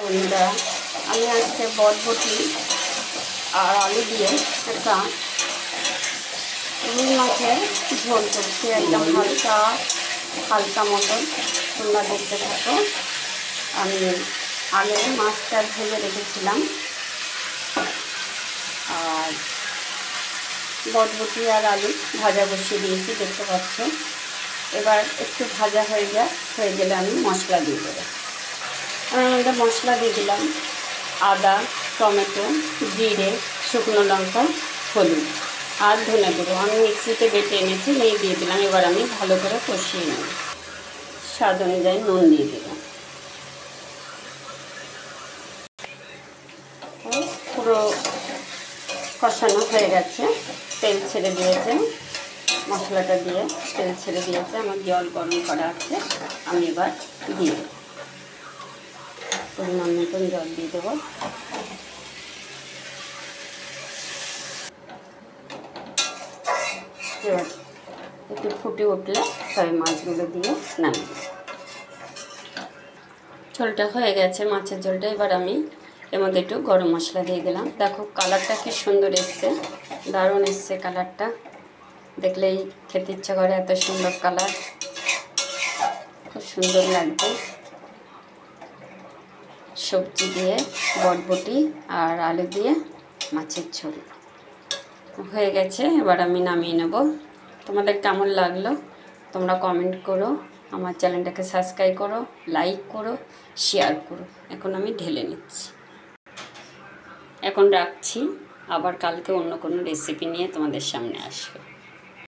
বন্ধুরা, আমি আজকে বরবটি আর আলু দিয়ে একটা রুই মাছের ঝোল করছি। একদম হালকা মতন, তোমরা দেখতে থাকো। আমি আগে মাছটা ভেজে রেখেছিলাম আর বরবটি আর আলু ভাজা বসিয়ে দিয়েছি, দেখতে পাচ্ছ। এবার একটু ভাজা হয়ে গেলে আমি মশলা দিয়ে দেবো। আমি মধ্যে মশলা দিয়ে দিলাম আদা, টমেটো, জিরে, শুকনো লঙ্কা, হলুদ আর ধনে গুঁড়ো। আমি মিক্সিতে বেটে এনেছি, নিয়ে দিয়ে দিলাম। এবার আমি ভালো করে কষিয়ে নেব। স্বাদ অনুযায়ী নুন দিয়ে দিলাম। পুরো কষানো হয়ে গেছে, তেল ছেড়ে দিয়েছে। মশলাটা দিয়ে তেল ছেড়ে দিয়েছে। আমার জল গরম করা আছে, আমি এবার দিয়ে পরিমাণ মতন জল দিয়ে দেবো। এবার একটু ফুটে উঠলে তবে মাছগুলো দিয়ে নামিয়ে দেবো। ঝোলটা হয়ে গেছে, মাছের ঝোলটা। এবার আমি এর মধ্যে একটু গরম মশলা দিয়ে দিলাম। দেখো কালারটা কি সুন্দর এসছে, দারুণ এসছে কালারটা। দেখলেই খেতে ইচ্ছা করে, এত সুন্দর কালার, খুব সুন্দর লাগবে। সবজি দিয়ে বরবটি আর আলু দিয়ে মাছের ঝোল হয়ে গেছে। এবার আমি নামিয়ে নেব। তোমাদের কেমন লাগলো তোমরা কমেন্ট করো, আমার চ্যানেলটাকে সাবস্ক্রাইব করো, লাইক করো, শেয়ার করো। এখন আমি ঢেলে নিচ্ছি। এখন রাখছি, আবার কালকে অন্য কোনো রেসিপি নিয়ে তোমাদের সামনে আসবো।